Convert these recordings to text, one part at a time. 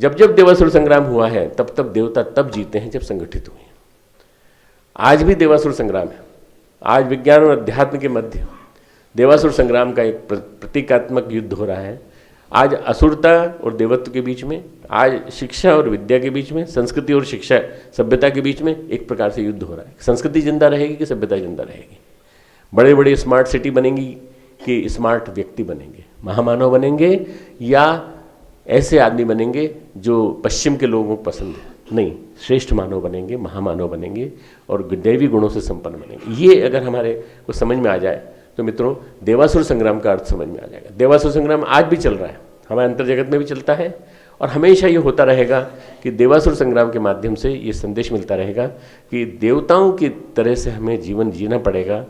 जब जब देवासुर संग्राम हुआ है तब तब देवता तब जीते हैं जब संगठित हुए। आज भी देवासुर संग्राम है। आज विज्ञान और अध्यात्म के मध्य देवासुर संग्राम का एक प्रतीकात्मक युद्ध हो रहा है। आज असुरता और देवत्व के बीच में, आज शिक्षा और विद्या के बीच में, संस्कृति और शिक्षा सभ्यता के बीच में एक प्रकार से युद्ध हो रहा है। संस्कृति जिंदा रहेगी कि सभ्यता जिंदा रहेगी? बड़े बड़े स्मार्ट सिटी बनेंगी कि स्मार्ट व्यक्ति बनेंगे, महामानव बनेंगे, या ऐसे आदमी बनेंगे जो पश्चिम के लोगों को पसंद है? नहीं, श्रेष्ठ मानव बनेंगे, महामानव बनेंगे और दैवी गुणों से संपन्न बनेंगे। ये अगर हमारे को समझ में आ जाए तो मित्रों देवासुर संग्राम का अर्थ समझ में आ जाएगा। देवासुर संग्राम आज भी चल रहा है, हमारे अंतर जगत में भी चलता है और हमेशा ये होता रहेगा कि देवासुर संग्राम के माध्यम से ये संदेश मिलता रहेगा कि देवताओं की तरह से हमें जीवन जीना पड़ेगा।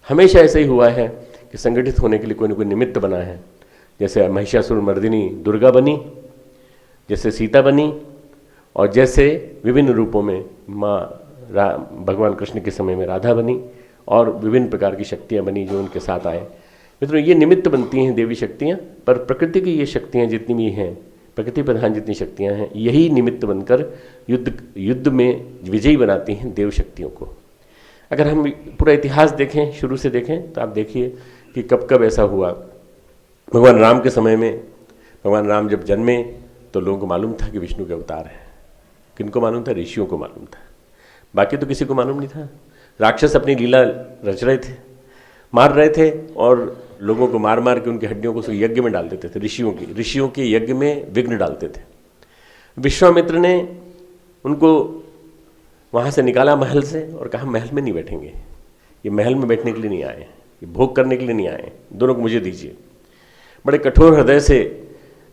हमेशा ऐसा ही हुआ है कि संगठित होने के लिए कोई न कोई निमित्त बना है। जैसे महिषासुर मर्दिनी दुर्गा बनी, जैसे सीता बनी, और जैसे विभिन्न रूपों में भगवान कृष्ण के समय में राधा बनी, और विभिन्न प्रकार की शक्तियाँ बनी जो उनके साथ आए। मित्रों ये निमित्त बनती हैं देवी शक्तियाँ, पर प्रकृति की ये शक्तियाँ जितनी भी हैं, प्रकृति प्रधान जितनी शक्तियाँ हैं, यही निमित्त बनकर युद्ध में विजयी बनाती हैं देव शक्तियों को। अगर हम पूरा इतिहास देखें, शुरू से देखें, तो आप देखिए कि कब कब ऐसा हुआ। भगवान राम के समय में, भगवान राम जब जन्मे तो लोगों को मालूम था कि विष्णु के अवतार हैं। किनको मालूम था? ऋषियों को मालूम था, बाकी तो किसी को मालूम नहीं था। राक्षस अपनी लीला रच रहे थे, मार रहे थे और लोगों को मार मार के उनकी हड्डियों को यज्ञ में डाल देते थे। ऋषियों के यज्ञ में विघ्न डालते थे। विश्वामित्र ने उनको वहाँ से निकाला महल से और कहा महल में नहीं बैठेंगे, ये महल में बैठने के लिए नहीं आए, ये भोग करने के लिए नहीं आए, दोनों को मुझे दीजिए। बड़े कठोर हृदय से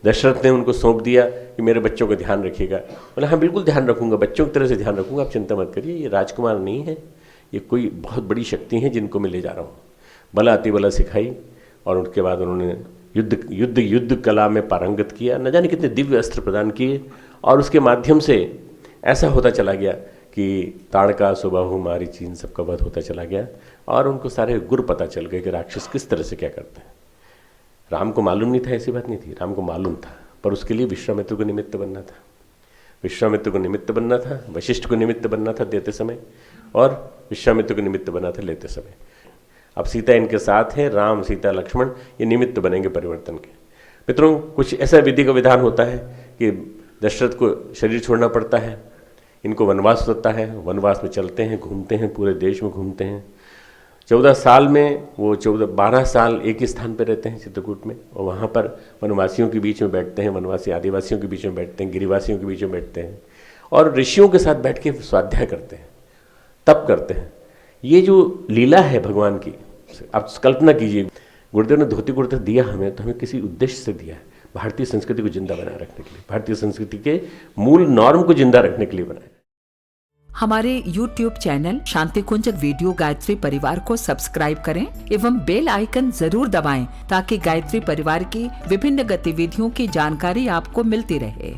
दशरथ ने उनको सौंप दिया कि मेरे बच्चों का ध्यान रखिएगा। बोला हाँ बिल्कुल ध्यान रखूंगा, बच्चों की तरह से ध्यान रखूंगा, आप चिंता मत करिए। ये राजकुमार नहीं है, ये कोई बहुत बड़ी शक्ति है जिनको मैं ले जा रहा हूँ। बला अतिबला सिखाई और उसके बाद उन्होंने युद्ध कला में पारंगत किया। न जाने कितने दिव्य अस्त्र प्रदान किए और उसके माध्यम से ऐसा होता चला गया कि ताड़का सुबाहु मारी चीन सबका वध होता चला गया और उनको सारे गुर पता चल गए कि राक्षस किस तरह से क्या करते हैं। राम को मालूम नहीं था, ऐसी बात नहीं थी, राम को मालूम था, पर उसके लिए विश्वामित्र को निमित्त बनना था। विश्वामित्र को निमित्त बनना था, वशिष्ठ को निमित्त बनना था देते समय, और विश्वामित्र को निमित्त बना था लेते समय। अब सीता इनके साथ है, राम सीता लक्ष्मण ये निमित्त बनेंगे परिवर्तन के। मित्रों कुछ ऐसा विधि का विधान होता है कि दशरथ को शरीर छोड़ना पड़ता है, इनको वनवास होता है, वनवास में चलते हैं, घूमते हैं, पूरे देश में घूमते हैं। 14 साल में वो 12 साल एक ही स्थान पर रहते हैं चित्रकूट में, और वहाँ पर वनवासियों के बीच में बैठते हैं, वनवासी आदिवासियों के बीच में बैठते हैं, गिरिवासियों के बीच में बैठते हैं और ऋषियों के साथ बैठ के स्वाध्याय करते हैं, तप करते हैं। ये जो लीला है भगवान की, आप कल्पना कीजिए, गुरुदेव ने धोती कुर्ता दिया हमें तो हमें किसी उद्देश्य से दिया है, भारतीय संस्कृति को जिंदा बनाए रखने के लिए, भारतीय संस्कृति के मूल नॉर्म को जिंदा रखने के लिए बनाया। हमारे YouTube चैनल शांति कुंज वीडियो गायत्री परिवार को सब्सक्राइब करें एवं बेल आइकन जरूर दबाएं ताकि गायत्री परिवार की विभिन्न गतिविधियों की जानकारी आपको मिलती रहे।